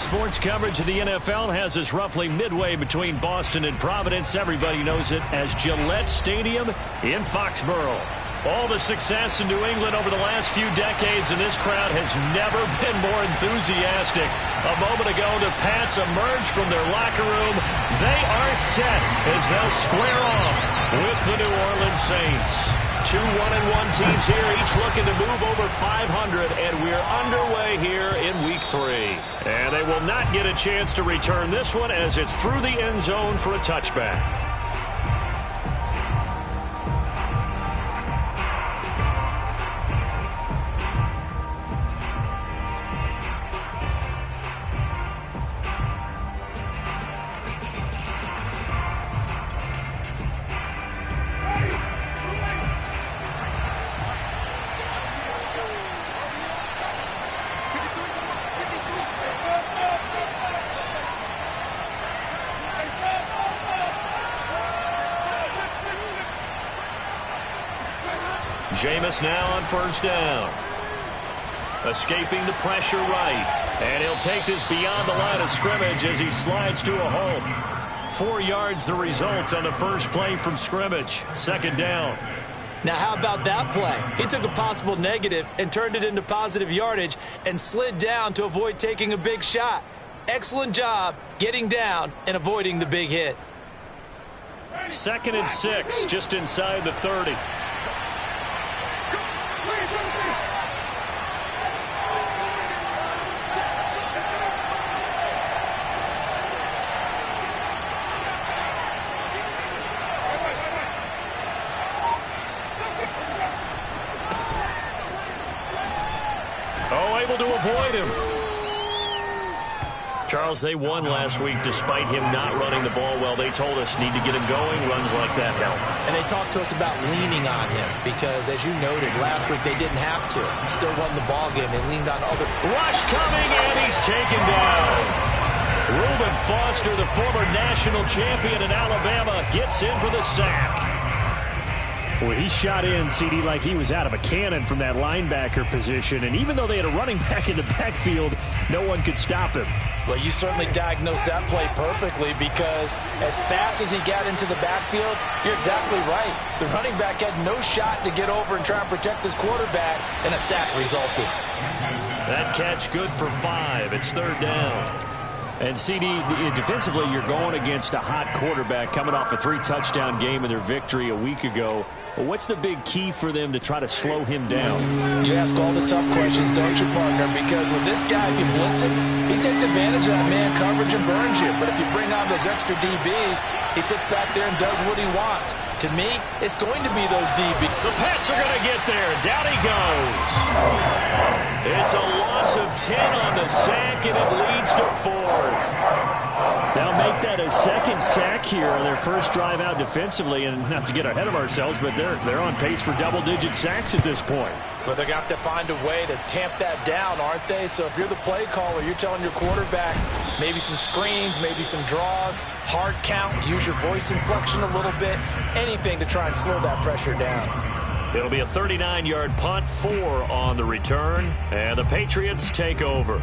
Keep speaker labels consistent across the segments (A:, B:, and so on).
A: Sports coverage of the NFL has us roughly midway between Boston and Providence. Everybody knows it as Gillette Stadium in Foxborough. All the success in New England over the last few decades, and this crowd has never been more enthusiastic. A moment ago, the Pats emerged from their locker room. They are set as they'll square off with the New Orleans Saints. Two 1-1 teams here, each looking to move over 500, and we're underway here in Week 3. And they will not get a chance to return this one as it's through the end zone for a touchback. Jameis now on first down. Escaping the pressure right. And he'll take this beyond the line of scrimmage as he slides to a hole. 4 yards the result on the first play from scrimmage. Second down.
B: Now how about that play? He took a possible negative and turned it into positive yardage and slid down to avoid taking a big shot. Excellent job getting down and avoiding the big hit.
A: 2nd and 6, just inside the 30. Able to avoid him. Charles, they won last week despite him not running the ball well. They told us need to get him going. Runs like that help.
B: And they talked to us about leaning on him because, as you noted, last week they didn't have to. Still won the ball game. They leaned on other.
A: Rush coming, and he's taken down. Reuben Foster, the former national champion in Alabama, gets in for the sack.
C: Well, he shot in, CD, like he was out of a cannon from that linebacker position. And even though they had a running back in the backfield, no one could stop him.
B: Well, you certainly diagnosed that play perfectly because as fast as he got into the backfield, you're exactly right. The running back had no shot to get over and try and protect his quarterback, and a sack resulted.
A: That catch good for 5. It's third down.
C: And, CD, defensively, you're going against a hot quarterback coming off a 3-touchdown game in their victory a week ago. Well, what's the big key for them to try to slow him down?
B: You ask all the tough questions, don't you, partner? Because with this guy, if you blitz him, he takes advantage of that man coverage and burns you. But if you bring on those extra DBs, he sits back there and does what he wants. To me, it's going to be those DBs.
A: The Pats are going to get there. Down he goes. It's a loss of 10 on the sack, and it leads to 4th.
C: They'll make that a second sack here on their first drive out defensively, and not to get ahead of ourselves, but they're on pace for double-digit sacks at this point.
B: But they're going to have to find a way to tamp that down, aren't they? So if you're the play caller, you're telling your quarterback maybe some screens, maybe some draws, hard count, use your voice inflection a little bit, anything to try and slow that pressure down.
A: It'll be a 39-yard punt, 4 on the return, and the Patriots take over.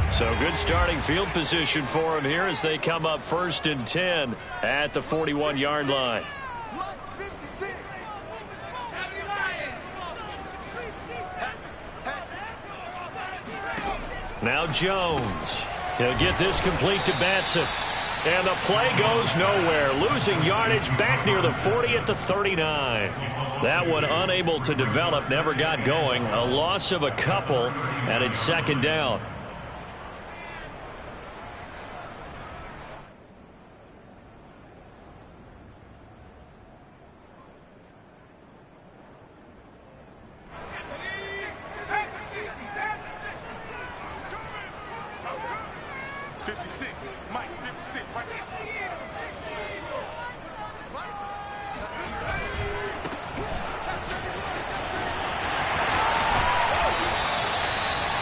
A: So good starting field position for him here as they come up 1st and 10 at the 41-yard line. Now Jones. He'll get this complete to Batson. And the play goes nowhere. Losing yardage back near the 40 at the 39. That one unable to develop, never got going. A loss of a couple, and it's second down.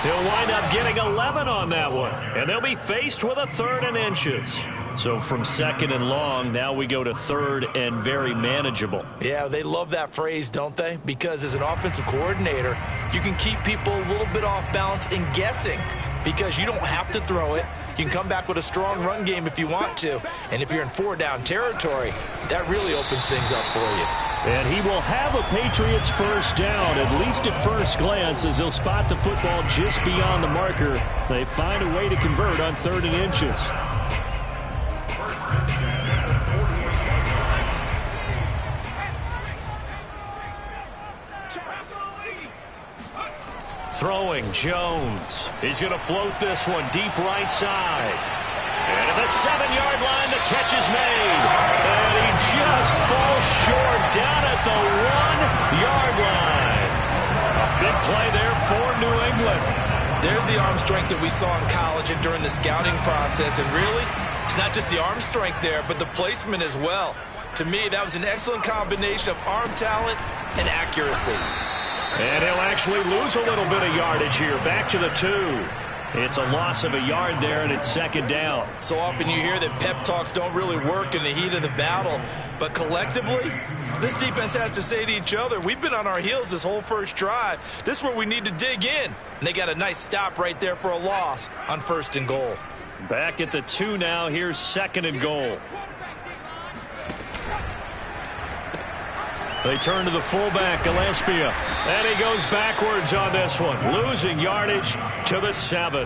A: He'll wind up getting 11 on that one, and they'll be faced with a 3rd and inches. So from second and long, now we go to third and very manageable.
B: Yeah, they love that phrase, don't they? Because as an offensive coordinator, you can keep people a little bit off balance and guessing because you don't have to throw it. You can come back with a strong run game if you want to. And if you're in 4-down territory, that really opens things up for you.
C: And he will have a Patriots first down, at least at first glance, as he'll spot the football just beyond the marker. They find a way to convert on 3rd and inches.
A: Throwing Jones. He's going to float this one deep right side. And at the 7-yard line, the catch is made. And he just falls short down at the 1-yard line. A big play there for New England.
B: There's the arm strength that we saw in college and during the scouting process. And really, it's not just the arm strength there, but the placement as well. To me, that was an excellent combination of arm talent and accuracy.
A: And he'll actually lose a little bit of yardage here. Back to the 2. It's a loss of a yard there, and it's 2nd down.
B: So often you hear that pep talks don't really work in the heat of the battle. But collectively, this defense has to say to each other, we've been on our heels this whole first drive. This is where we need to dig in. And they got a nice stop right there for a loss on 1st and goal.
A: Back at the 2 now. Here's 2nd and goal. They turn to the fullback, Gillespie, and he goes backwards on this one, losing yardage to the 7.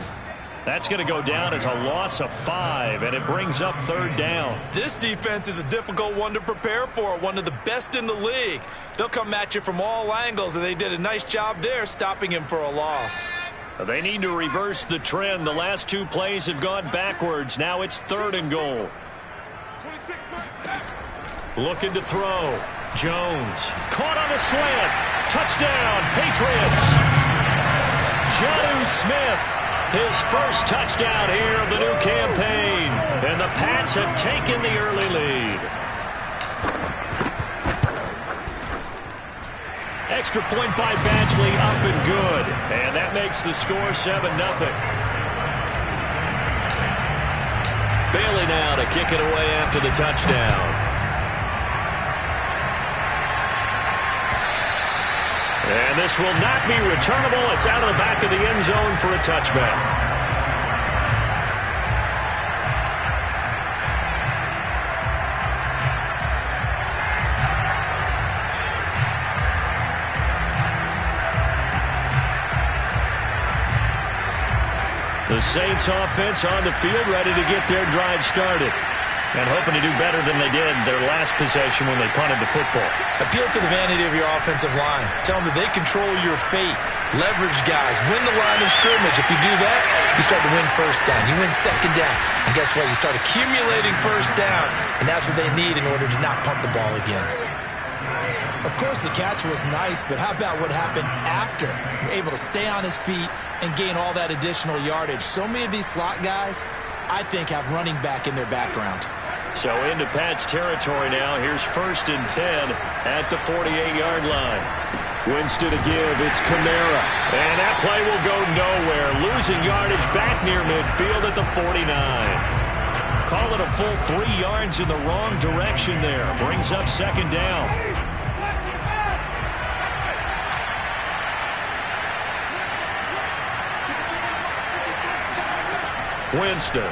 A: That's going to go down as a loss of 5, and it brings up 3rd down.
B: This defense is a difficult one to prepare for, one of the best in the league. They'll come at you from all angles, and they did a nice job there stopping him for a loss.
A: They need to reverse the trend. The last 2 plays have gone backwards. Now it's 3rd and goal. Looking to throw. Jones caught on a slant. Touchdown, Patriots. Jonnu Smith, his first touchdown here of the new campaign. And the Pats have taken the early lead. Extra point by Badgley, up and good. And that makes the score 7-0. Bailey now to kick it away after the touchdown. And this will not be returnable. It's out of the back of the end zone for a touchback. The Saints offense on the field, ready to get their drive started. And hoping to do better than they did their last possession when they punted the football.
B: Appeal to the vanity of your offensive line. Tell them that they control your fate. Leverage guys. Win the line of scrimmage. If you do that, you start to win 1st down. You win 2nd down. And guess what? You start accumulating 1st downs. And that's what they need in order to not punt the ball again. Of course, the catch was nice, but how about what happened after? You're able to stay on his feet and gain all that additional yardage. So many of these slot guys, I think, have running back in their background.
A: So into Pat's territory now. Here's 1st and 10 at the 48-yard line. Winston to give. It's Kamara. And that play will go nowhere. Losing yardage back near midfield at the 49. Call it a full 3 yards in the wrong direction there. Brings up 2nd down. Winston.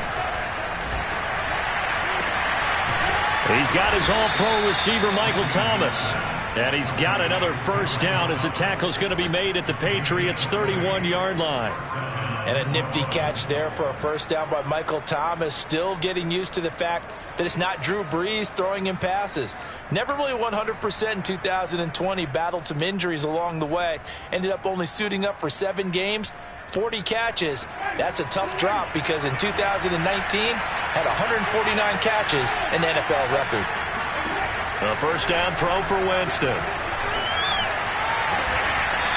A: He's got his all-pro receiver, Michael Thomas. And he's got another 1st down as the tackle's going to be made at the Patriots' 31-yard line. And a nifty catch there for a 1st down by Michael Thomas. Still getting used to the fact that it's not Drew Brees throwing him passes. Never really 100% in 2020. Battled some injuries along the way. Ended up only suiting up for 7 games. 40 catches. That's a tough drop because in 2019 had 149 catches, an NFL record. A 1st down throw for Winston.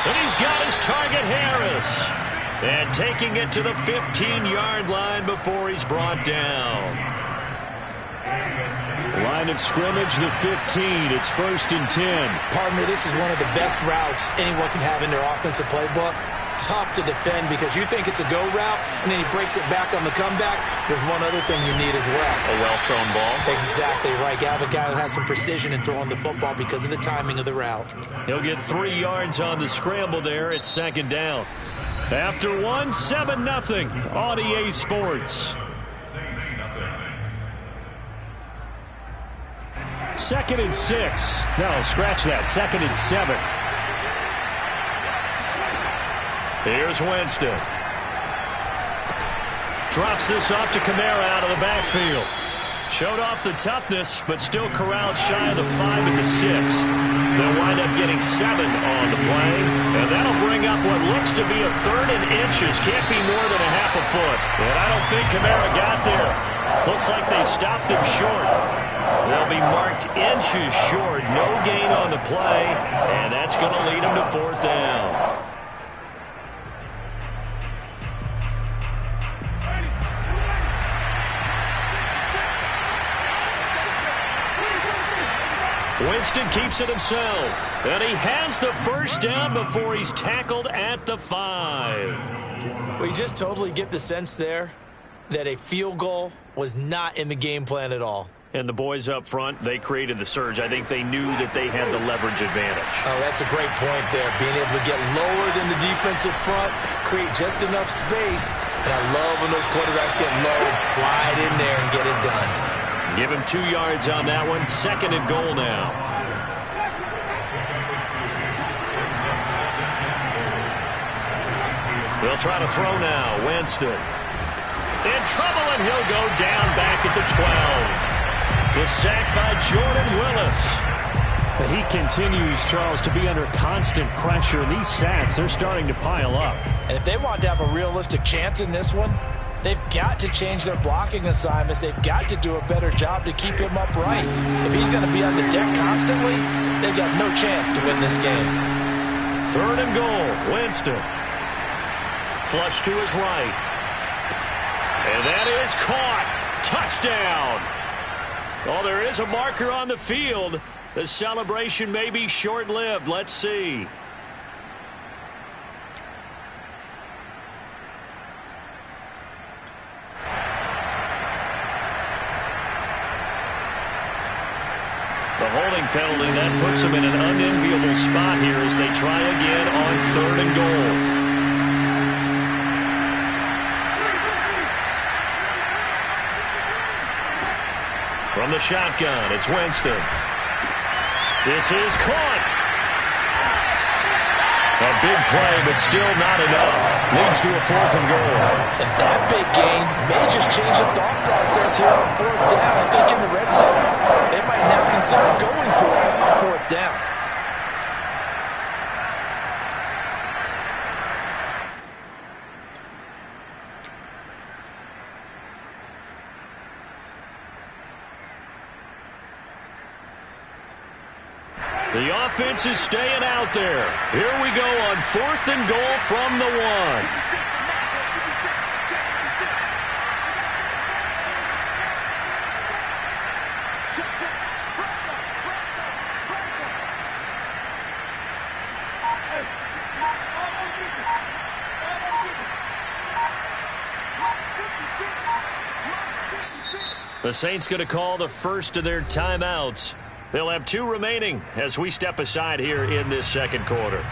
A: And he's got his target, Harris. And taking it to the 15-yard line before he's brought down. Line of scrimmage, the 15. It's 1st and 10.
B: Pardon me, this is one of the best routes anyone can have in their offensive playbook. tough to defend because you think it's a go route, and then he breaks it back on the comeback. There's one other thing you need as well.
C: A well-thrown ball.
B: Exactly right. You have a guy who has some precision in throwing the football because of the timing of the route.
A: He'll get 3 yards on the scramble there. It's second down. After 1, 7-0 on EA Sports. Second and 6. No, scratch that. Second and 7. Here's Winston. Drops this off to Kamara out of the backfield. Showed off the toughness, but still corralled shy of the 5 at the 6. They'll wind up getting 7 on the play, and that'll bring up what looks to be a 3rd and inches. Can't be more than a half a foot. And I don't think Kamara got there. Looks like they stopped him short. They'll be marked inches short. No gain on the play, and that's going to lead them to 4th down. Winston keeps it himself, and he has the first down before he's tackled at the 5.
B: We just totally get the sense there that a field goal was not in the game plan at all.
A: And the boys up front, they created the surge. I think they knew that they had the leverage advantage.
B: Oh, that's a great point there. Being able to get lower than the defensive front, create just enough space. And I love when those quarterbacks get low and slide in there and get it done.
A: Give him 2 yards on that one. Second and goal now. They'll try to throw now. Winston in trouble, and he'll go down back at the 12. The sack by Jordan Willis.
C: He continues, Charles, to be under constant pressure. And these sacks, they're starting to pile up.
B: And if they want to have a realistic chance in this one, they've got to change their blocking assignments. They've got to do a better job to keep him upright. If he's going to be on the deck constantly, they've got no chance to win this game.
A: 3rd and goal. Winston. Flush to his right. And that is caught. Touchdown. Oh, there is a marker on the field. The celebration may be short-lived. Let's see. The holding penalty, that puts them in an unenviable spot here as they try again on 3rd and goal. From the shotgun, it's Winston. This is caught. A big play, but still not enough. Leads to a 4th and goal.
B: And that big gain may just change the thought process here on 4th down. I think in the red zone, they might now consider going for it on 4th down.
A: The offense is staying out there. Here we go on 4th and goal from the 1. The Saints going to call the first of their timeouts. They'll have 2 remaining as we step aside here in this second quarter.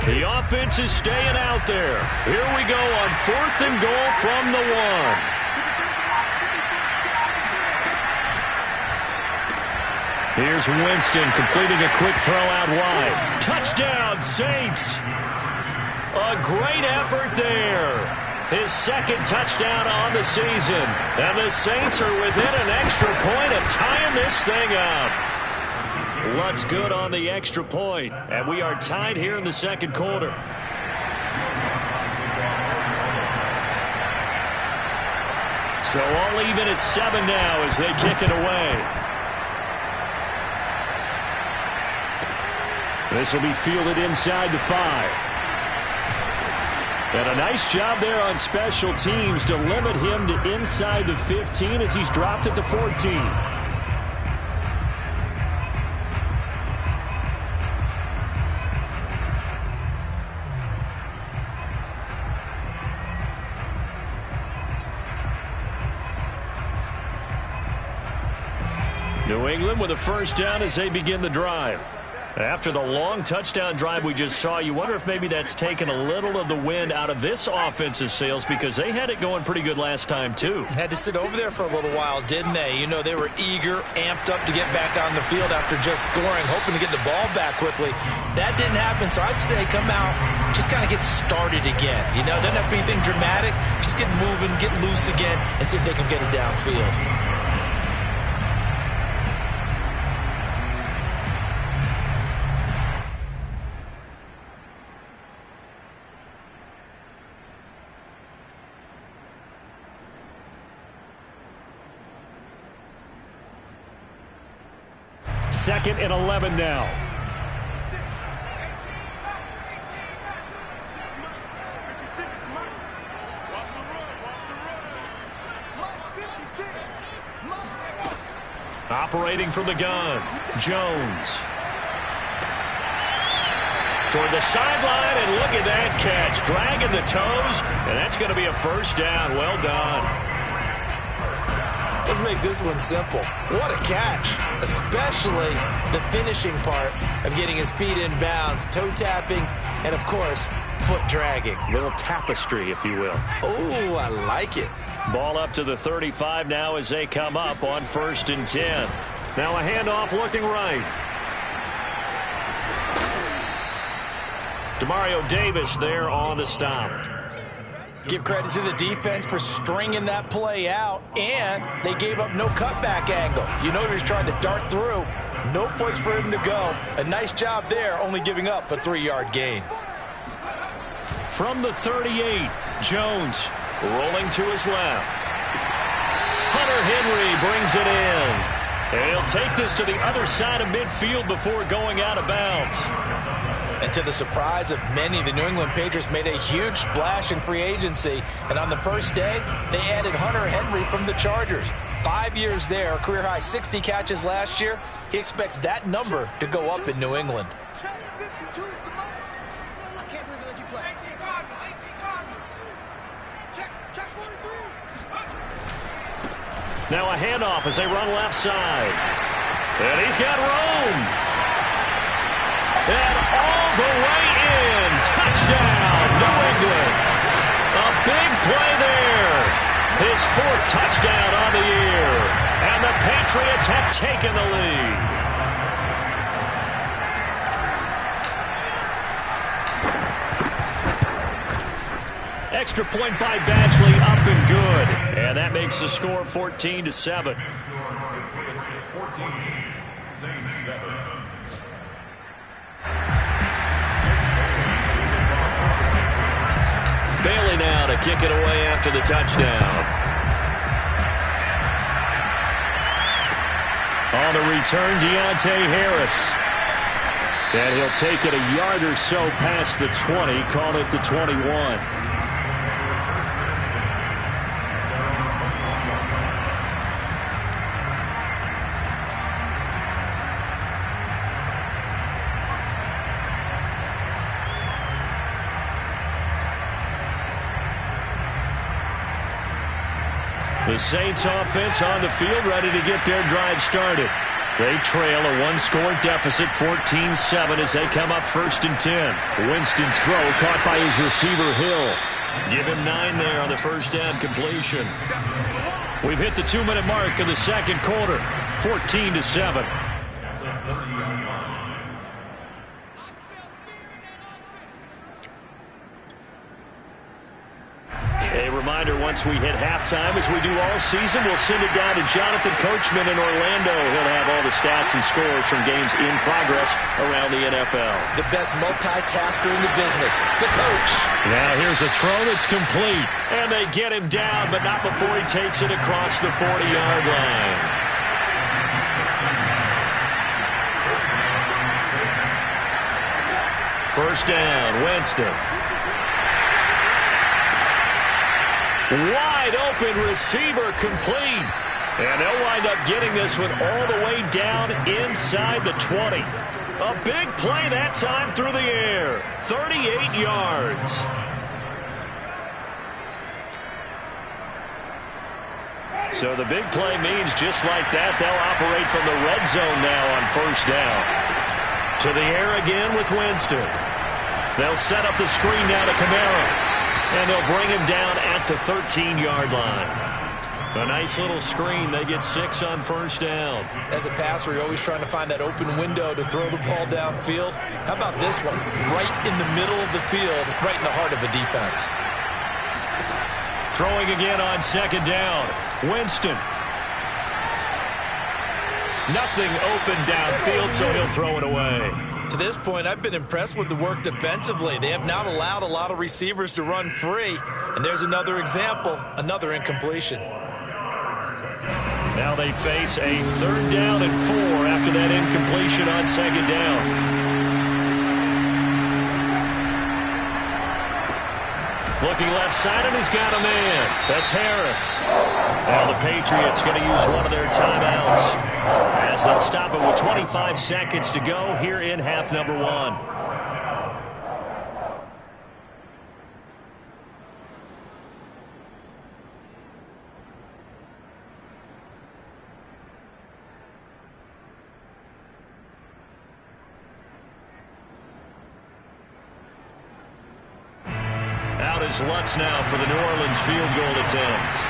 A: The offense is staying out there. Here we go on 4th and goal from the 1. Here's Winston completing a quick throw out wide. Touchdown, Saints. A great effort there. His 2nd touchdown on the season. And the Saints are within an extra point of tying this thing up. What's good on the extra point? And we are tied here in the second quarter.
B: 4
A: So all even at 7 now as they kick it away. This will be fielded inside the 5. And a nice job there on special teams to limit him to inside the 15 as he's dropped at the 14. New England with a first down as they begin the drive. After the long touchdown drive we just saw, you wonder if maybe that's taken a little of the wind out of this offensive sails because they had it going pretty good last time, too.
B: Had to sit over there for a little while, didn't they? You know, they were eager, amped up to get back on the field after just scoring, hoping to get the ball back quickly. That didn't happen, so I'd say come out, just kind of get started again. You know, doesn't have to be anything dramatic. Just get moving, get loose again, and see if they can get it downfield.
A: Second and 11 now. Operating from the gun, Jones. Toward the sideline, and look at that catch. Dragging the toes, and that's going to be a first down. Well done.
B: Let's make this one simple. What a catch, especially the finishing part of getting his feet in bounds, toe tapping, and, of course, foot dragging.
A: Little tapestry, if you will.
B: Oh, I like it.
A: Ball up to the 35 now as they come up on 1st and 10. Now a handoff looking right. Demario Davis there on the stop.
B: Give credit to the defense for stringing that play out, and they gave up no cutback angle. You know he was trying to dart through. No place for him to go. A nice job there, only giving up a 3-yard gain.
A: From the 38, Jones rolling to his left. Hunter Henry brings it in. And he'll take this to the other side of midfield before going out of bounds.
B: And to the surprise of many, the New England Patriots made a huge splash in free agency. And on the first day, they added Hunter Henry from the Chargers. 5 years there, career high 60 catches last year. He expects that number to go up in New England.
A: Now a handoff as they run left side. And he's got room. And all the way in. Touchdown, New England. A big play there. His 4th touchdown on the year. And the Patriots have taken the lead. Extra point by Badgley, up and good. And that makes the score 14-7. Bailey now to kick it away after the touchdown. On the return, Deontay Harris. And he'll take it a yard or so past the 20, call it the 21. The Saints offense on the field ready to get their drive started. They trail a 1-score deficit, 14-7 as they come up 1st and 10. Winston's throw caught by his receiver Hill. Give him 9 there on the first down completion. We've hit the 2-minute mark of the second quarter, 14-7. A reminder once once we hit halftime, as we do all season, we'll send it down to Jonathan Coachman in Orlando. He'll have all the stats and scores from games in progress around the NFL.
B: The best multitasker in the business, the coach.
A: Now here's a throw that's complete. And they get him down, but not before he takes it across the 40-yard line. First down, Winston. Wide open receiver complete. And they'll wind up getting this one all the way down inside the 20. A big play that time through the air. 38 yards. So the big play means just like that, they'll operate from the red zone now on first down. To the air again with Winston. They'll set up the screen now to Kamara. And they'll bring him down at the 13-yard line. A nice little screen. They get 6 on first down.
B: As a passer, you're always trying to find that open window to throw the ball downfield. How about this one? Right in the middle of the field, right in the heart of the defense.
A: Throwing again on second down. Winston. Nothing open downfield, so he'll throw it away.
B: To this point, I've been impressed with the work defensively. They have not allowed a lot of receivers to run free. And there's another example, another incompletion.
A: Now they face a third down and 4 after that incompletion on second down. Looking left side, and he's got a man. That's Harris. Now the Patriots going to use one of their timeouts, as they'll stop it with 25 seconds to go here in half number 1. Out is Lutz now for the New Orleans field goal attempt.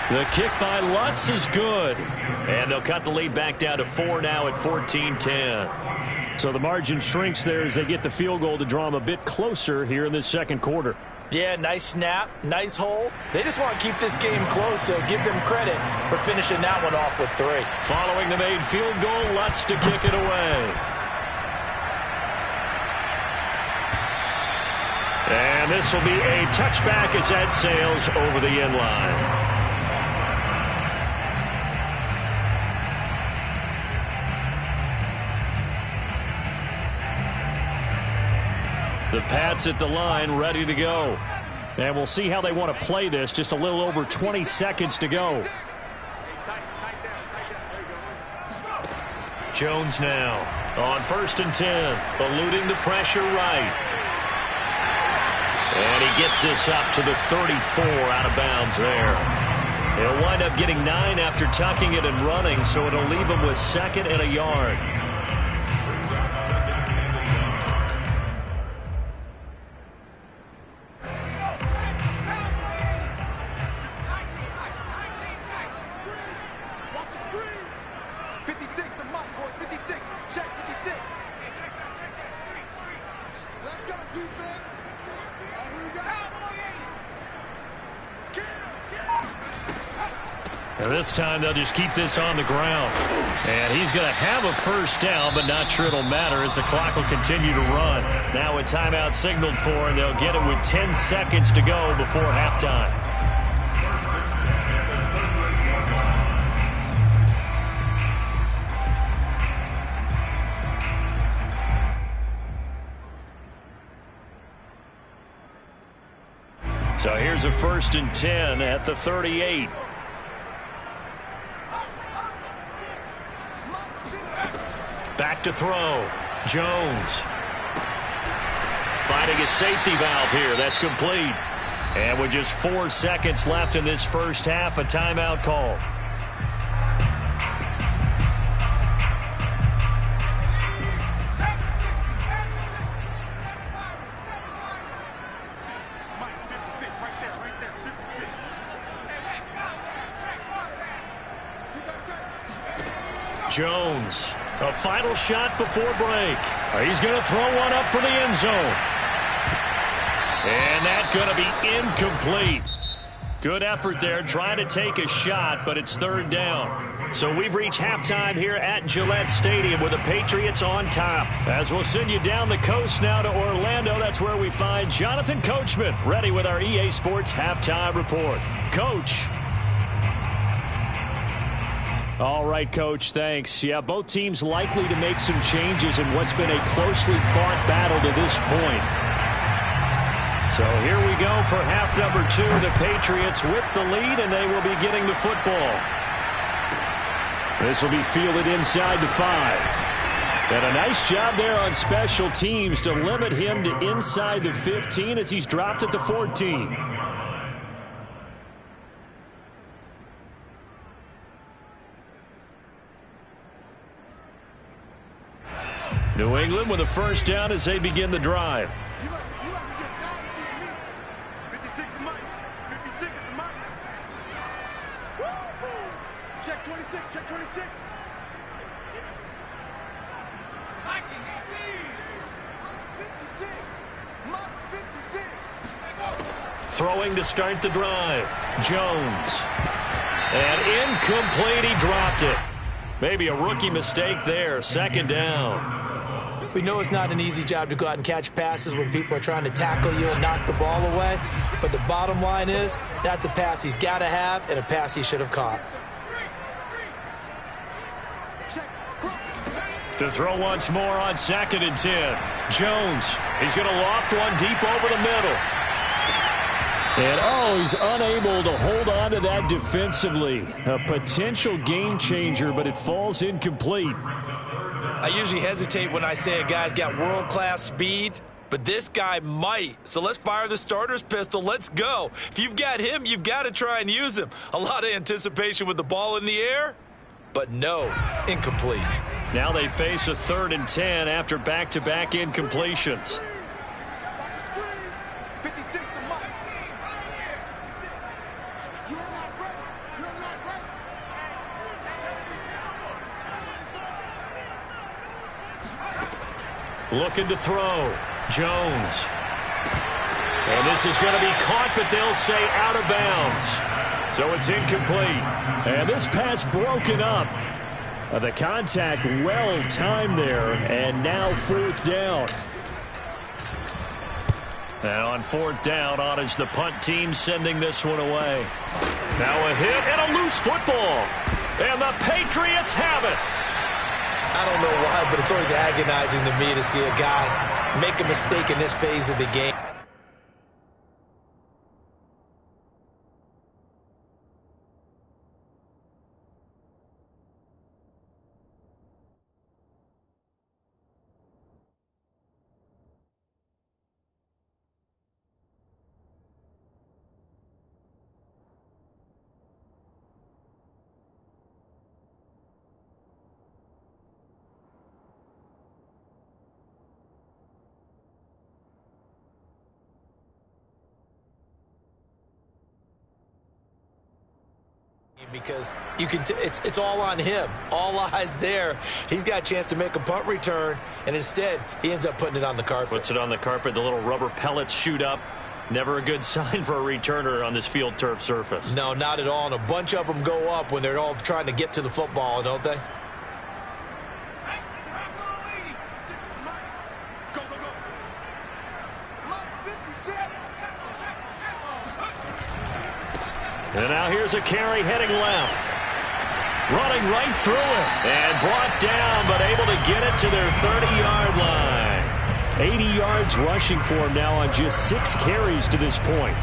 A: The kick by Lutz is good. And they'll cut the lead back down to 4 now at 14-10.
C: So the margin shrinks there as they get the field goal to draw them a bit closer here in this second quarter.
B: Yeah, nice snap, nice hold. They just want to keep this game close, so give them credit for finishing that one off with 3.
A: Following the made field goal, Lutz to kick it away. And this will be a touchback as that sails over the end line. The Pats at the line, ready to go.
C: And we'll see how they want to play this. Just a little over 20 seconds to go.
A: Jones now on 1st and 10, eluding the pressure right. And he gets this up to the 34 out of bounds there. He'll wind up getting 9 after tucking it and running, so it'll leave him with 2nd and a yard. This time they'll just keep this on the ground. And he's going to have a first down, but not sure it'll matter as the clock will continue to run. Now a timeout signaled for, and they'll get it with 10 seconds to go before halftime. So here's a 1st and 10 at the 38. Back to throw. Jones. Finding a safety valve here. That's complete. And with just 4 seconds left in this first half, a timeout call. Jones, a final shot before break. He's going to throw one up for the end zone. going to be incomplete. Good effort there, trying to take a shot, but it's third down. So we've reached halftime here at Gillette Stadium with the Patriots on top. As we'll send you down the coast now to Orlando, that's where we find Jonathan Coachman ready with our EA Sports Halftime Report. Coach.
C: All right, Coach, thanks. Yeah, both teams likely to make some changes in what's been a closely fought battle to this point.
A: So here we go for half number 2. The Patriots with the lead, and they will be getting the football. This will be fielded inside the 5. And a nice job there on special teams to limit him to inside the 15 as he's dropped at the 14. New England with a first down as they begin the drive.
D: Check 26, check 26.
A: Throwing to start the drive. Jones. And incomplete. He dropped it. Maybe a rookie mistake there. Second down.
B: We know it's not an easy job to go out and catch passes when people are trying to tackle you and knock the ball away. But the bottom line is that's a pass he's got to have and a pass he should have caught.
A: To throw once more on 2nd and 10. Jones. He's going to loft one deep over the middle.
C: And, he's unable to hold on to that defensively. A potential game changer, but it falls incomplete.
B: I usually hesitate when I say a guy's got world-class speed, but this guy might. So let's fire the starter's pistol. Let's go. If you've got him, you've got to try and use him. A lot of anticipation with the ball in the air, but no, incomplete.
A: Now they face a 3rd and 10 after back-to-back incompletions. Looking to throw. Jones. And this is going to be caught, but they'll say out of bounds. So it's incomplete.
C: And this pass broken up. The contact well timed there, and now 4th down.
A: And on 4th down, on is the punt team sending this one away. Now a hit and a loose football. And the Patriots have it.
B: I don't know why, but it's always agonizing to me to see a guy make a mistake in this phase of the game. Because you can, it's all on him. All eyes there. He's got a chance to make a punt return, and instead he ends up putting it on the carpet.
A: Puts it on the carpet. The little rubber pellets shoot up. Never a good sign for a returner on this field turf surface.
B: No, not at all. And a bunch of them go up when they're all trying to get to the football, don't they?
A: And now here's a carry heading left. Running right through it. And brought down, but able to get it to their 30-yard line.
C: 80 yards rushing for him now on just 6 carries to this point.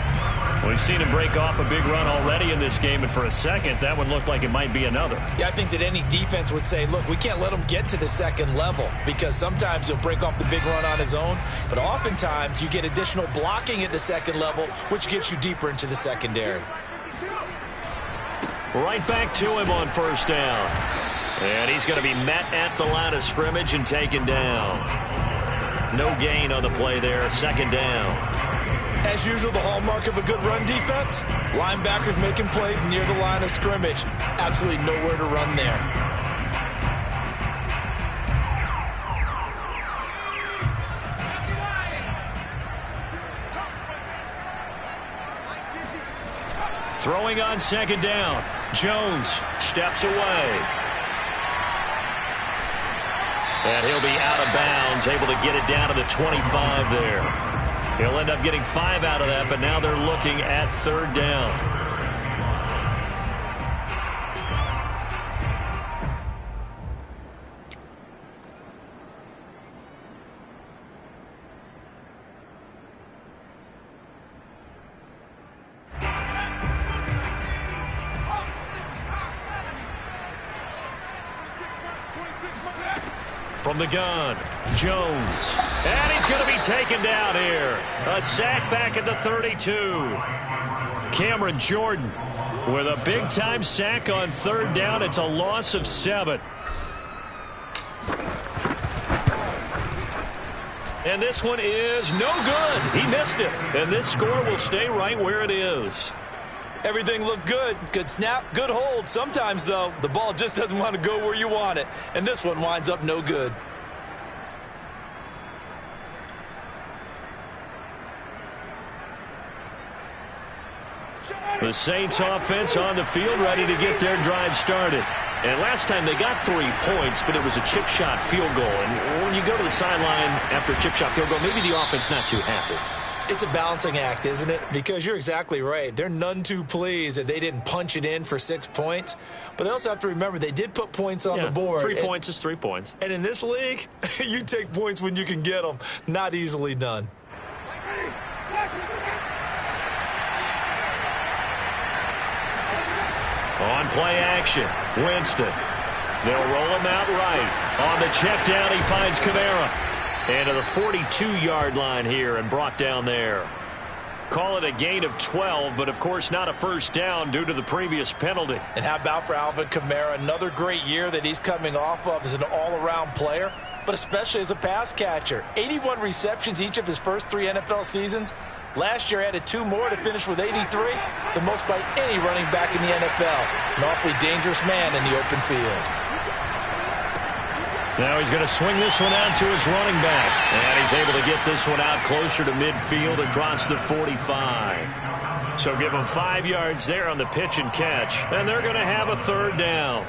A: We've seen him break off a big run already in this game, and for a second, that one looked like it might be another.
B: Yeah, I think that any defense would say, look, we can't let him get to the second level, because sometimes he'll break off the big run on his own, but oftentimes you get additional blocking at the second level, which gets you deeper into the secondary.
A: Right back to him on 1st down. And he's going to be met at the line of scrimmage and taken down. No gain on the play there. 2nd down.
B: As usual, the hallmark of a good run defense, linebackers making plays near the line of scrimmage. Absolutely nowhere to run there.
A: Throwing on second down. Jones steps away. And he'll be out of bounds, able to get it down to the 25 there. He'll end up getting 5 out of that, but now they're looking at third down. From the gun, Jones. And he's going to be taken down here. A sack back at the 32. Cameron Jordan with a big-time sack on third down. It's a loss of 7. And this one is no good. He missed it. And this score will stay right where it is.
B: Everything looked good. Good snap, good hold. Sometimes, though, the ball just doesn't want to go where you want it. And this one winds up no good.
A: The Saints offense on the field, ready to get their drive started. And last time they got 3 points, but it was a chip shot field goal. And when you go to the sideline after a chip shot field goal, maybe the offense not too happy.
B: It's a balancing act, isn't it? Because you're exactly right. They're none too pleased that they didn't punch it in for 6 points. But they also have to remember they did put points on the board.
A: 3 points is 3 points.
B: And in this league, you take points when you can get them. Not easily done.
A: On play action, Winston. They'll roll him out right. On the check down, he finds Kamara. And to the 42-yard line here and brought down there. Call it a gain of 12, but of course not a first down due to the previous penalty.
B: And how about for Alvin Kamara? Another great year that he's coming off of as an all-around player, but especially as a pass catcher. 81 receptions each of his first 3 NFL seasons. Last year added 2 more to finish with 83, the most by any running back in the NFL. An awfully dangerous man in the open field.
A: Now he's going to swing this one out to his running back. And he's able to get this one out closer to midfield across the 45. So give him 5 yards there on the pitch and catch. And they're going to have a third down.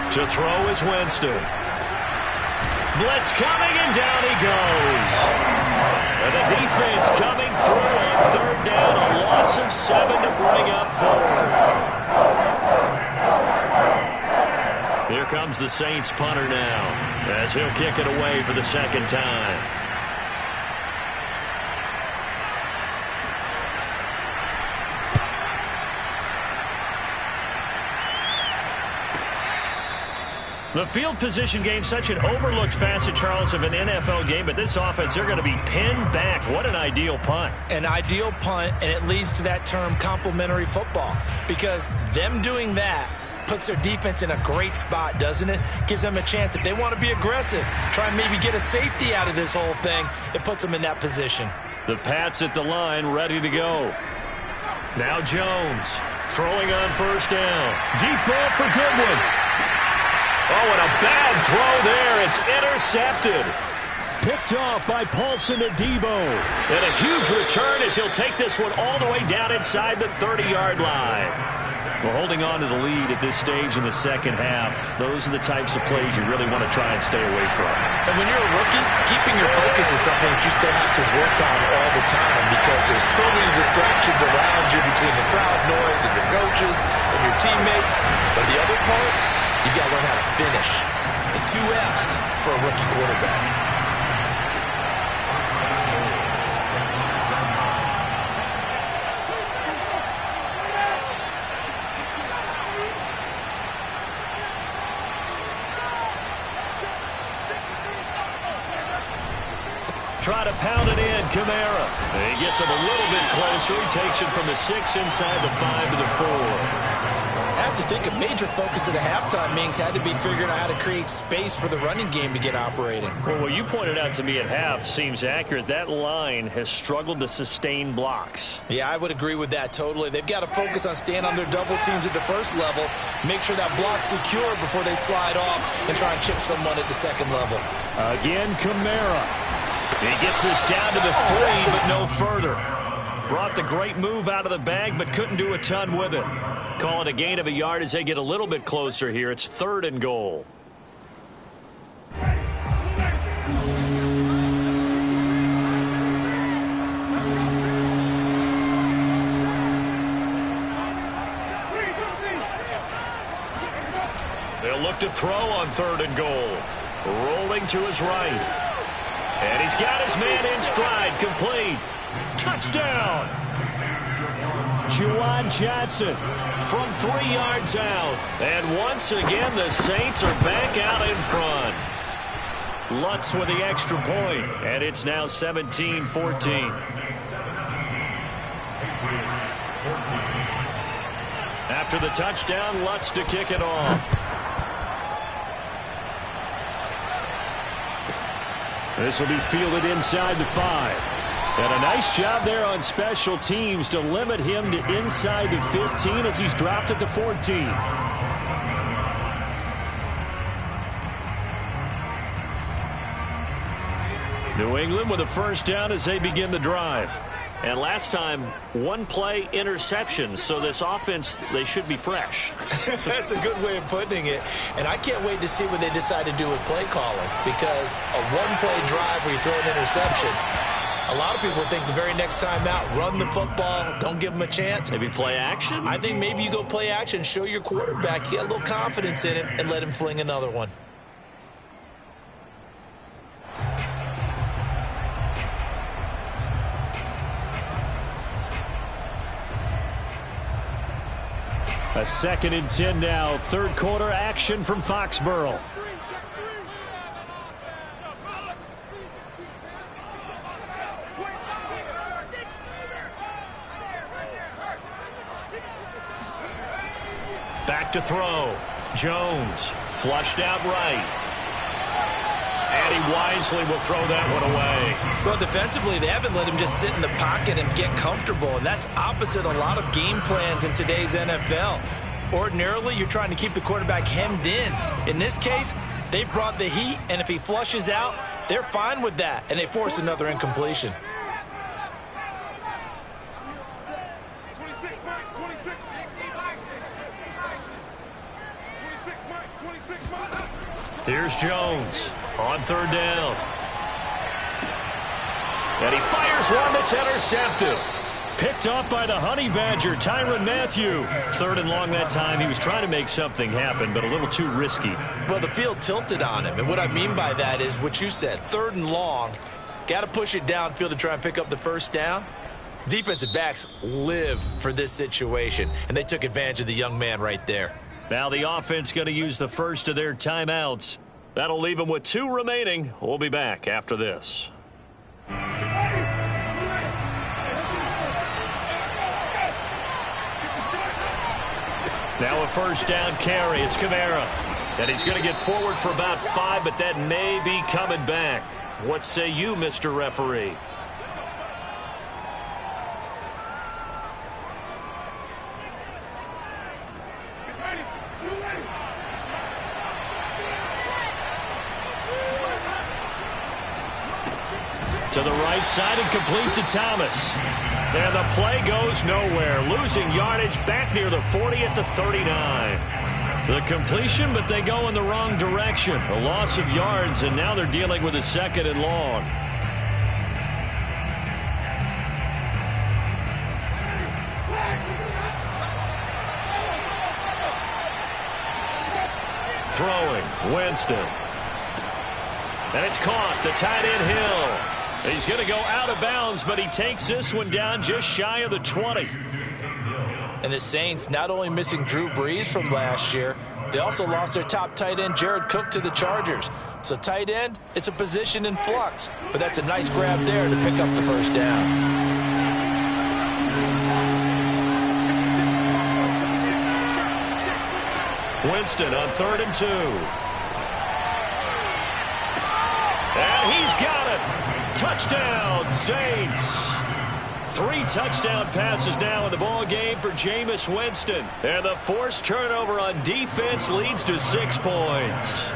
A: To throw is Winston. Blitz coming, and down he goes. And the defense coming through on third down. A loss of 7 to bring up 4. Here comes the Saints punter now, as he'll kick it away for the second time. The field position game, such an overlooked facet, Charles, of an NFL game, but this offense, they're going to be pinned back. What an ideal punt.
B: An ideal punt, and it leads to that term complementary football, because them doing that puts their defense in a great spot, doesn't it? Gives them a chance. If they want to be aggressive, try and maybe get a safety out of this whole thing, it puts them in that position.
A: The Pats at the line, ready to go. Now Jones throwing on first down. Deep ball for Goodwin. Oh, and a bad throw there. It's intercepted. Picked off by Paulson Adebo. And a huge return as he'll take this one all the way down inside the 30-yard line. Well, holding on to the lead at this stage in the second half, those are the types of plays you really want to try and stay away from.
B: And when you're a rookie, keeping your focus is something that you still have to work on all the time, because there's so many distractions around you between the crowd noise and your coaches and your teammates. But the other part, you got to learn how to finish. It's the 2 F's for a rookie quarterback.
A: Try to pound it in. Kamara. He gets him a little bit closer. He takes it from the 6 inside the 5 to the 4.
B: I have to think a major focus at the halftime means had to be figuring out how to create space for the running game to get operating.
A: Well, what you pointed out to me at half seems accurate. That line has struggled to sustain blocks.
B: Yeah, I would agree with that totally. They've got to focus on staying on their double teams at the first level, make sure that block's secure before they slide off and try and chip someone at the second level.
A: Again, Kamara. He gets this down to the 3, but no further. Brought the great move out of the bag, but couldn't do a ton with it. Call it a gain of a yard as they get a little bit closer here. It's 3rd and goal. They'll look to throw on 3rd and goal. Rolling to his right. And he's got his man in stride. Complete. Touchdown. Juwan Johnson from 3 yards out. And once again, the Saints are back out in front. Lutz with the extra point, and it's now 17-14. After the touchdown, Lutz to kick it off. This will be fielded inside the 5. And a nice job there on special teams to limit him to inside the 15 as he's dropped at the 14. New England with a first down as they begin the drive. And last time, 1-play interception. So this offense, they should be fresh.
B: That's a good way of putting it. And I can't wait to see what they decide to do with play calling. Because a 1-play drive where you throw an interception, a lot of people think the very next time out, run the football, don't give them a chance.
A: Maybe play action?
B: I think maybe you go play action, show your quarterback, you get a little confidence in him, and let him fling another one.
A: A 2nd and 10 now. 3rd quarter action from Foxborough. Back to throw. Jones flushed out right. And he wisely will throw that one away.
B: Well, defensively, they haven't let him just sit in the pocket and get comfortable, and that's opposite a lot of game plans in today's NFL. Ordinarily, you're trying to keep the quarterback hemmed in. In this case, they've brought the heat, and if he flushes out, they're fine with that, and they force another incompletion.
A: Here's Jones on 3rd down. And he fires one that's intercepted. Picked off by the Honey Badger, Tyrann Mathieu. 3rd and long that time. He was trying to make something happen, but a little too risky.
B: Well, the field tilted on him, and what I mean by that is what you said, 3rd and long. Got to push it downfield to try and pick up the first down. Defensive backs live for this situation, and they took advantage of the young man right there.
A: Now the offense going to use the first of their timeouts. That'll leave them with 2 remaining. We'll be back after this. Now a first down carry. It's Kamara. And he's going to get forward for about 5, but that may be coming back. What say you, Mr. Referee? To the right side and complete to Thomas. And the play goes nowhere. Losing yardage back near the 40 at the 39. The completion, but they go in the wrong direction. A loss of yards, and now they're dealing with a 2nd and long. Throwing, Winston. And it's caught. The tight end Hill. He's going to go out of bounds, but he takes this one down just shy of the 20.
B: And the Saints not only missing Drew Brees from last year, They also lost their top tight end, Jared Cook, to the Chargers. So tight end, it's a position in flux. But that's a nice grab there to pick up the first down.
A: Winston on 3rd and 2. And he's got it. Touchdown, Saints. 3 touchdown passes now in the ball game for Jameis Winston. And the forced turnover on defense leads to 6 points.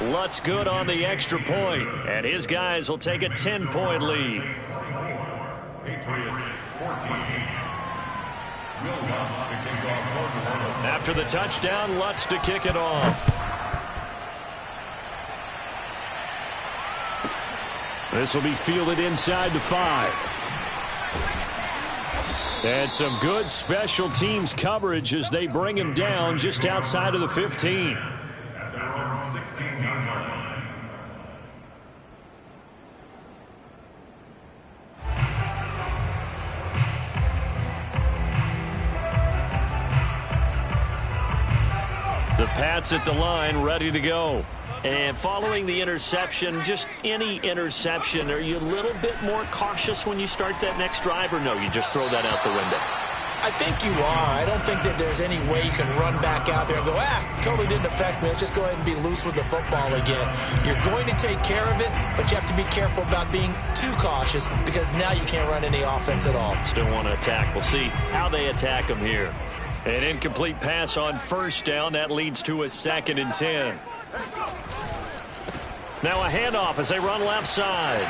A: Lutz good on the extra point, and his guys will take a 10-point lead.
E: Patriots 14.
A: After the touchdown, Lutz to kick it off. This will be fielded inside the 5. And some good special teams coverage as they bring him down just outside of the 15.
E: At their own 16-yard line.
A: The Pats at the line, ready to go. And following the interception, just any interception, are you a little bit more cautious when you start that next drive, or no, you just throw that out the window?
B: I think you are. I don't think that there's any way you can run back out there and go, totally didn't affect me. Let's just go ahead and be loose with the football again. You're going to take care of it, but you have to be careful about being too cautious because now you can't run any offense at all.
A: Still want to attack. We'll see how they attack him here. An incomplete pass on first down. That leads to a 2nd and 10. Now a handoff as they run left side.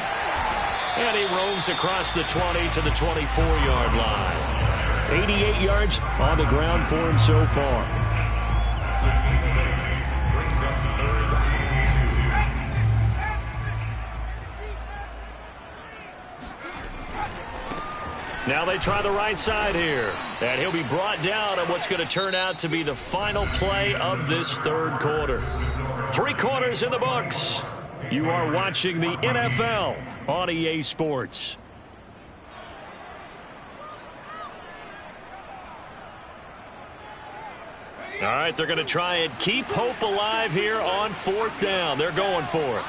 A: And he roams across the 20 to the 24-yard line. 88 yards on the ground for him so far.
E: Brings up 3rd and 2.
A: Now they try the right side here. And he'll be brought down on what's going to turn out to be the final play of this 3rd quarter. 3 quarters in the books. You are watching the NFL on EA Sports. All right, they're going to try and keep hope alive here on 4th down. They're going for it.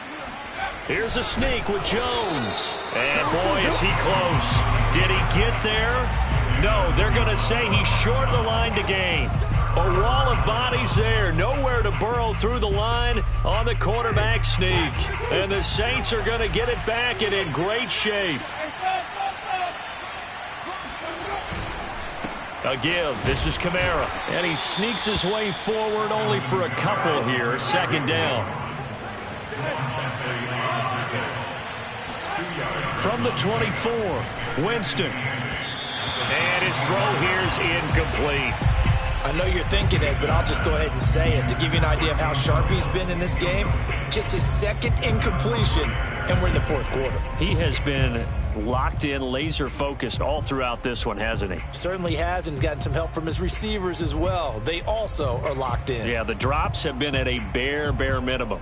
A: Here's a sneak with Jones. And, boy, is he close. Did he get there? No, they're going to say he's short of the line to gain. A wall of bodies there. Nowhere to burrow through the line on the quarterback sneak. And the Saints are going to get it back and in great shape. A give. This is Kamara. And he sneaks his way forward only for a couple here. 2nd down. From the 24, Winston. And his throw here is incomplete.
B: I know you're thinking it, but I'll just go ahead and say it. To give you an idea of how sharp he's been in this game, just his 2nd incompletion, and we're in the 4th quarter.
A: He has been locked in, laser-focused all throughout this one, hasn't he?
B: Certainly has, and he's gotten some help from his receivers as well. They also are locked in.
A: Yeah, the drops have been at a bare minimum.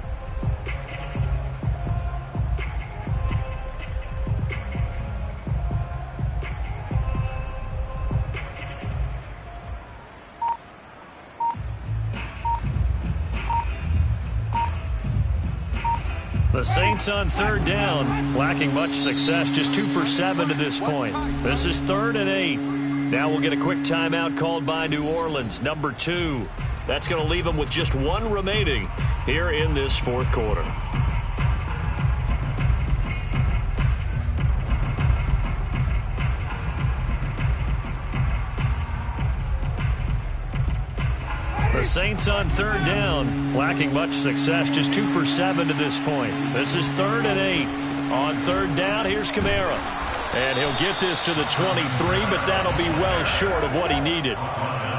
A: The Saints on 3rd down, lacking much success, just 2 for 7 to this point. This is 3rd and 8. Now we'll get a quick timeout called by New Orleans, number 2. That's going to leave them with just 1 remaining here in this 4th quarter. The Saints on 3rd down, lacking much success, just 2 for 7 to this point. This is 3rd and 8. On 3rd down, here's Kamara. And he'll get this to the 23, but that'll be well short of what he needed.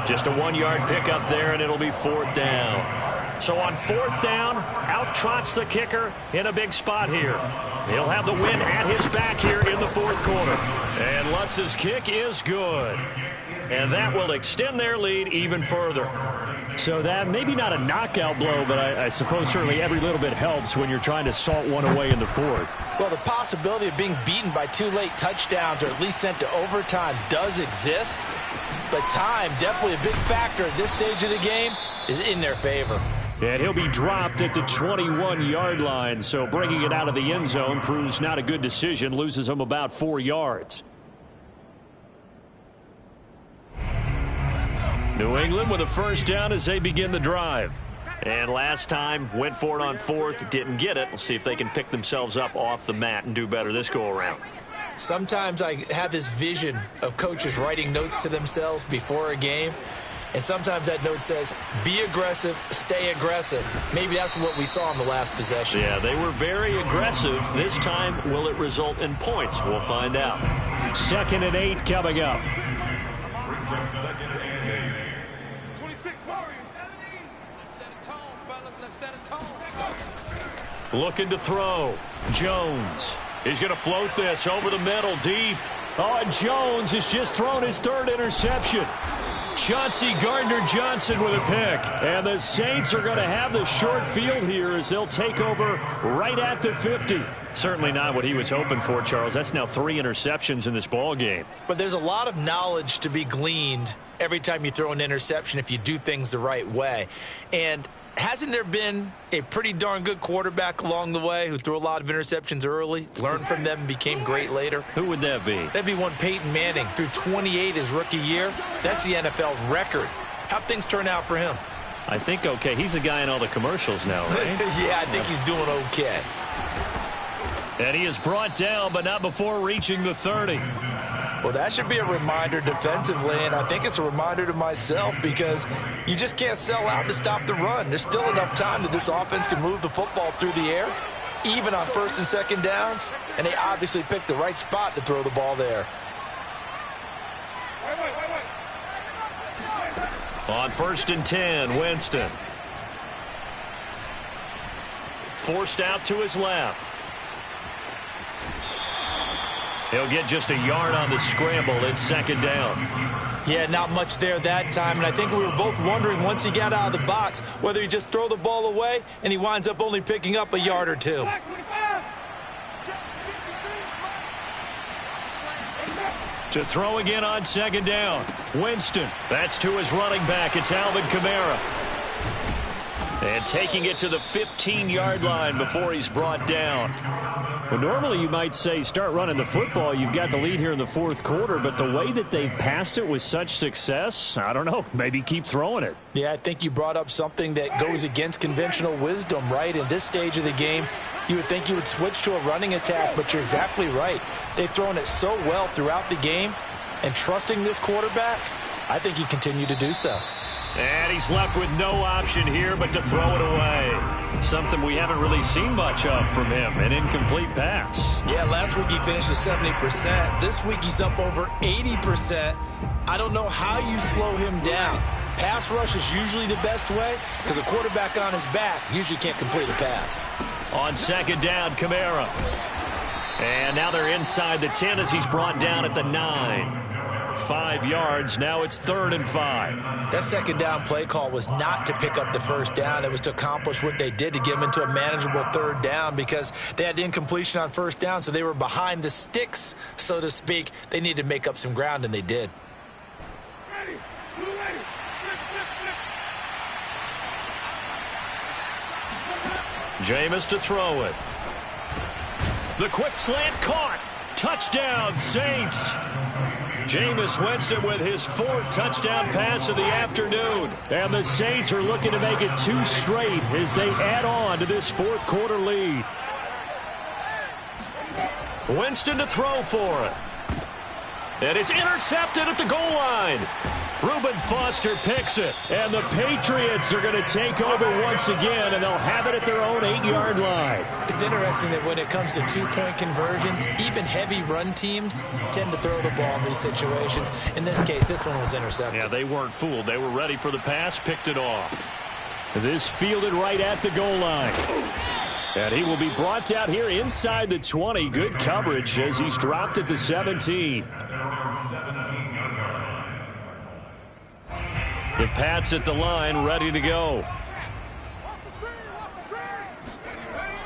A: Just a 1-yard pickup there, and it'll be 4th down. So on 4th down, out trots the kicker in a big spot here. He'll have the wind at his back here in the 4th quarter. And Lutz's kick is good. And that will extend their lead even further.
C: So that maybe not a knockout blow, but I suppose certainly every little bit helps when you're trying to salt one away in the 4th.
B: Well, the possibility of being beaten by 2 late touchdowns or at least sent to overtime does exist. But time, definitely a big factor at this stage of the game, is in their favor.
C: And he'll be dropped at the 21-yard line. So bringing it out of the end zone proves not a good decision. Loses him about 4 yards. New England with a first down as they begin the drive.
A: And last time, went for it on 4th, didn't get it. We'll see if they can pick themselves up off the mat and do better this go-around.
B: Sometimes I have this vision of coaches writing notes to themselves before a game. And sometimes that note says, be aggressive, stay aggressive. Maybe that's what we saw in the last possession.
A: Yeah, they were very aggressive. This time, will it result in points? We'll find out.
C: 2nd and 8 coming up.
E: Brings up 2nd and 8.
D: 26 Warriors.
F: Set a tone, fellas. Let's set a tone.
A: Looking to throw. Jones. He's going to float this over the middle, deep.
C: Oh, and Jones has just thrown his 3rd interception.
A: Chauncey Gardner-Johnson with a pick.
C: And the Saints are going to have the short field here as they'll take over right at the 50.
A: Certainly not what he was hoping for, Charles. That's now 3 interceptions in this ball game.
B: But there's a lot of knowledge to be gleaned every time you throw an interception if you do things the right way. And hasn't there been a pretty darn good quarterback along the way who threw a lot of interceptions early, learned from them, and became great later?
A: Who would that be?
B: That'd be one Peyton Manning, threw 28 his rookie year. That's the NFL record. How'd things turn out for him?
A: I think okay. He's the guy in all the commercials now, right?
B: Yeah, I think he's doing okay.
A: And he is brought down, but not before reaching the 30.
B: Well, that should be a reminder defensively, and I think it's a reminder to myself because you just can't sell out to stop the run. There's still enough time that this offense can move the football through the air, even on 1st and 2nd downs, and they obviously picked the right spot to throw the ball there.
A: On 1st and 10, Winston. Forced out to his left. He'll get just a yard on the scramble in 2nd down.
B: Yeah, not much there that time, and I think we were both wondering once he got out of the box whether he just throw the ball away and he winds up only picking up a yard or 2.
A: To throw again on 2nd down. Winston. That's to his running back. It's Alvin Kamara. And taking it to the 15-yard line before he's brought down.
C: Well, normally you might say start running the football. You've got the lead here in the 4th quarter, but the way that they've passed it with such success, I don't know, maybe keep throwing it.
B: Yeah, I think you brought up something that goes against conventional wisdom, right? In this stage of the game, you would think you would switch to a running attack, but you're exactly right. They've thrown it so well throughout the game, and trusting this quarterback, I think he continued to do so.
A: And he's left with no option here but to throw it away. Something we haven't really seen much of from him, an incomplete pass.
B: Yeah, last week he finished at 70%. This week he's up over 80%. I don't know how you slow him down. Pass rush is usually the best way because a quarterback on his back usually can't complete a pass.
A: On 2nd down, Kamara. And now they're inside the 10 as he's brought down at the 9. 5 yards. Now it's 3rd and 5.
B: That 2nd down play call was not to pick up the 1st down. It was to accomplish what they did to get them into a manageable 3rd down because they had incompletion on 1st down, so they were behind the sticks, so to speak. They needed to make up some ground, and they did.
A: Jameis to throw it. The quick slant caught. Touchdown, Saints. Jameis Winston with his 4th touchdown pass of the afternoon.
C: And the Saints are looking to make it 2 straight as they add on to this 4th quarter lead.
A: Winston to throw for it. And it's intercepted at the goal line. Reuben Foster picks it.
C: And the Patriots are going to take over once again, and they'll have it at their own 8-yard line.
B: It's interesting that when it comes to 2-point conversions, even heavy run teams tend to throw the ball in these situations. In this case, this one was intercepted.
A: Yeah, they weren't fooled. They were ready for the pass, picked it off. This fielded right at the goal line. And he will be brought out here inside the 20. Good coverage as he's dropped at the 17. The Pats at the line, ready to go.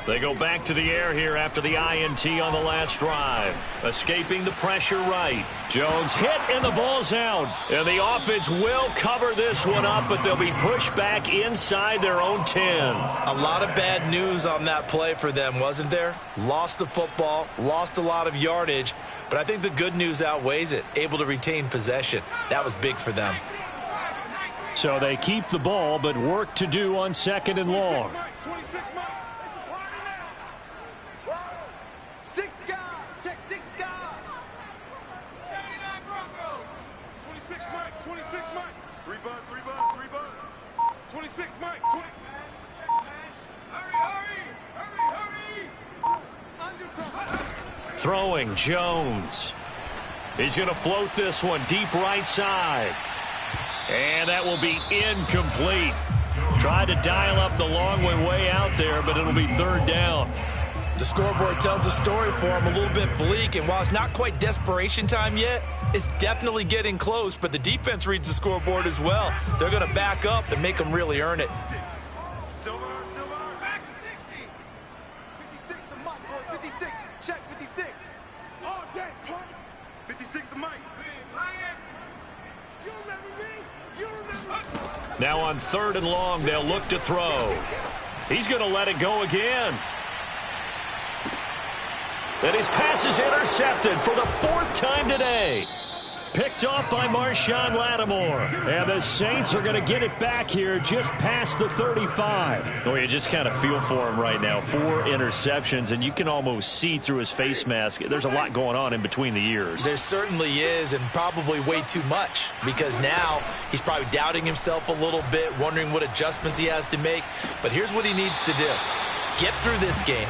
A: They go back to the air here after the INT on the last drive. Escaping the pressure right. Jones hit and the ball's out. And the offense will cover this one up, but they'll be pushed back inside their own 10.
B: A lot of bad news on that play for them, wasn't there? Lost the football, lost a lot of yardage, but I think the good news outweighs it. Able to retain possession. That was big for them.
A: So they keep the ball, but work to do on 2nd and long. Throwing Jones. He's going to float this one deep right side. And that will be incomplete. Tried to dial up the long way out there, but it'll be 3rd down.
B: The scoreboard tells a story for him, a little bit bleak, and while it's not quite desperation time yet, it's definitely getting close, but the defense reads the scoreboard as well. They're going to back up and make them really earn it.
D: Silver, back 60. 56 to Mike, boys. 56. Check 56. All day, punk. 56 to Mike. You remember me? You remember me?
A: Now on 3rd and long, they'll look to throw. He's going to let it go again. And his pass is intercepted for the 4th time today. Picked off by Marshawn Lattimore. And the Saints are going to get it back here just past the 35. Well, you just kind of feel for him right now. 4 interceptions, and you can almost see through his face mask. There's a lot going on in between the ears.
B: There certainly is, and probably way too much, because now he's probably doubting himself a little bit, wondering what adjustments he has to make. But here's what he needs to do. Get through this game.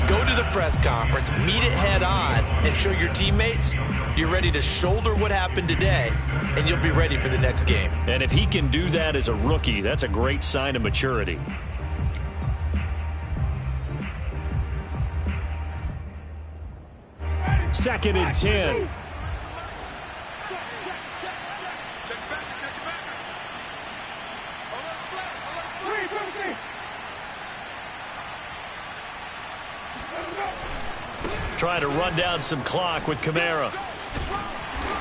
B: Go to the press conference, meet it head on, and show your teammates you're ready to shoulder what happened today, and you'll be ready for the next game.
A: And if he can do that as a rookie, that's a great sign of maturity. Second and 10. Trying to run down some clock with Kamara.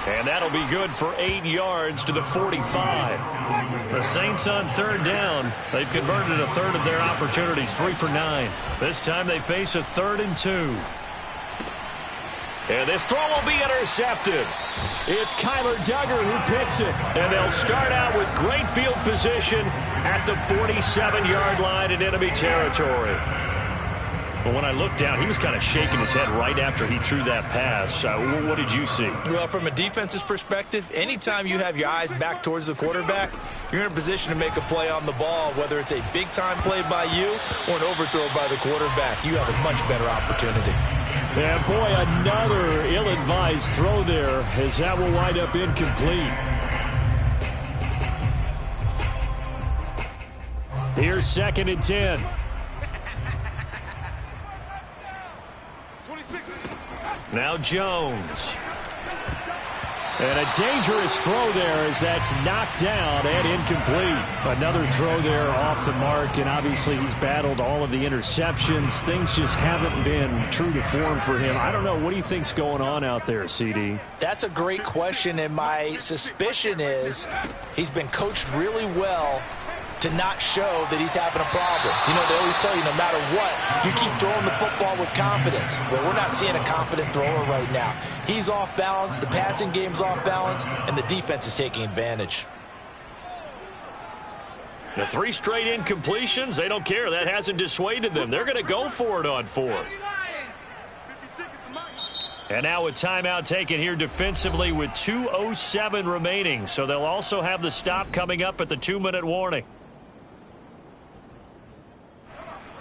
A: And that'll be good for 8 yards to the 45. The Saints on 3rd down. They've converted a 1/3 of their opportunities, 3 for 9. This time they face a 3rd and 2. And this throw will be intercepted. It's Kyler Duggar who picks it. And they'll start out with great field position at the 47-yard line in enemy territory. But when I looked down, he was kind of shaking his head right after he threw that pass. What did you see?
B: Well, from a defense's perspective, anytime you have your eyes back towards the quarterback, you're in a position to make a play on the ball, whether it's a big-time play by you or an overthrow by the quarterback. You have a much better opportunity.
A: And, boy, another ill-advised throw there, as that will wind up incomplete. Here's 2nd and 10. Now Jones. And a dangerous throw there as that's knocked down and incomplete. Another throw there off the mark, and obviously he's battled all of the interceptions. Things just haven't been true to form for him. I don't know. What do you think's going on out there, CD?
B: That's a great question, and my suspicion is he's been coached really well to not show that he's having a problem. You know, they always tell you no matter what, you keep throwing the football with confidence. Well, we're not seeing a confident thrower right now. He's off balance, the passing game's off balance, and the defense is taking advantage.
A: The 3 straight incompletions, they don't care. That hasn't dissuaded them. They're going to go for it on 4th. And now a timeout taken here defensively with 2:07 remaining. So they'll also have the stop coming up at the 2-minute warning.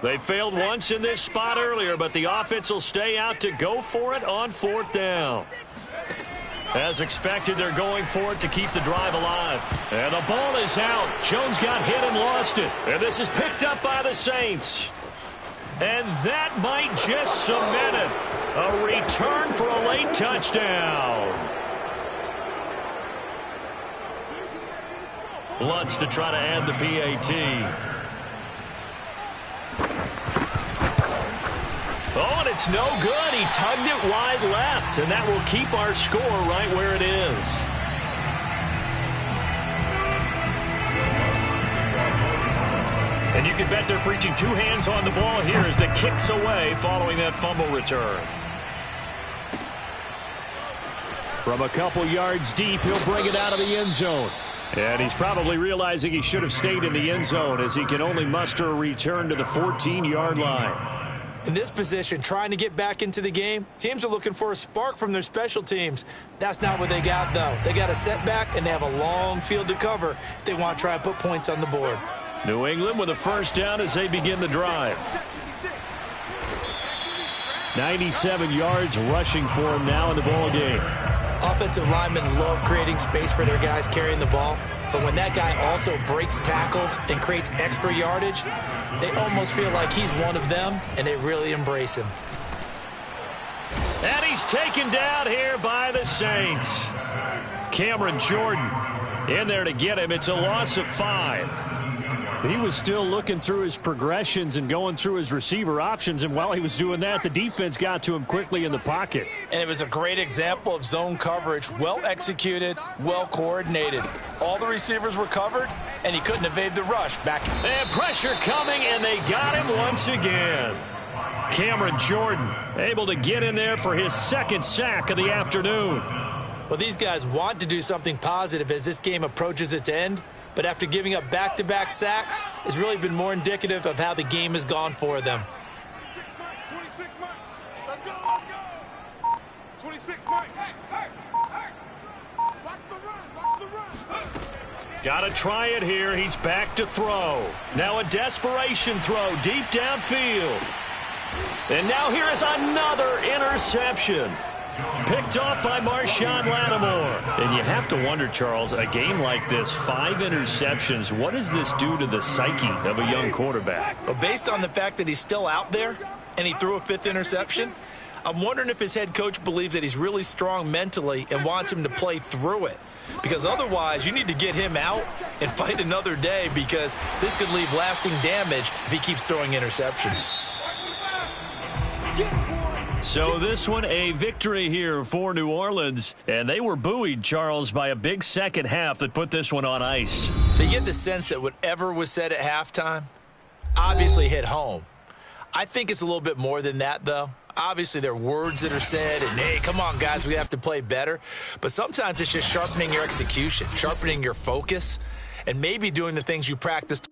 A: They failed once in this spot earlier, but the offense will stay out to go for it on 4th down. As expected, they're going for it to keep the drive alive. And the ball is out. Jones got hit and lost it. And this is picked up by the Saints. And that might just cement it. A return for a late touchdown. Lutz to try to add the PAT. Oh, and it's no good. He tugged it wide left, and that will keep our score right where it is. And you can bet they're preaching two hands on the ball here as the kick's away following that fumble return. From a couple yards deep, he'll bring it out of the end zone. And he's probably realizing he should have stayed in the end zone as he can only muster a return to the 14-yard line.
B: In this position, trying to get back into the game, teams are looking for a spark from their special teams. That's not what they got, though. They got a setback, and they have a long field to cover if they want to try and put points on the board.
A: New England with a first down as they begin the drive. 97 yards rushing for him now in the ball game.
B: Offensive linemen love creating space for their guys carrying the ball, but when that guy also breaks tackles and creates extra yardage, they almost feel like he's one of them, and they really embrace him.
A: And he's taken down here by the Saints. Cameron Jordan in there to get him. It's a loss of 5.
C: He was still looking through his progressions and going through his receiver options, and while he was doing that, the defense got to him quickly in the pocket.
B: And it was a great example of zone coverage, well executed, well coordinated. All the receivers were covered, and he couldn't evade the rush back.
A: And pressure coming, and they got him once again. Cameron Jordan able to get in there for his second sack of the afternoon.
B: Well, these guys want to do something positive as this game approaches its end, but after giving up back-to-back sacks, it's really been more indicative of how the game has gone for them.
D: 26 Mike. Let's go, let's go. 26 Mike. Watch the run, watch the run.
A: Got to try it here. He's back to throw. Now a desperation throw deep downfield. And now here is another interception. Picked off by Marshawn Lattimore. And you have to wonder, Charles, a game like this, 5 interceptions, what does this do to the psyche of a young quarterback?
B: Well, based on the fact that he's still out there and he threw a 5th interception, I'm wondering if his head coach believes that he's really strong mentally and wants him to play through it. Because otherwise, you need to get him out and fight another day, because this could leave lasting damage if he keeps throwing interceptions.
A: So this one, a victory here for New Orleans. And they were buoyed, Charles, by a big second half that put this one on ice.
B: So you get the sense that whatever was said at halftime obviously hit home. I think it's a little bit more than that, though. Obviously, there are words that are said, and, hey, come on, guys, we have to play better. But sometimes it's just sharpening your execution, sharpening your focus, and maybe doing the things you practiced.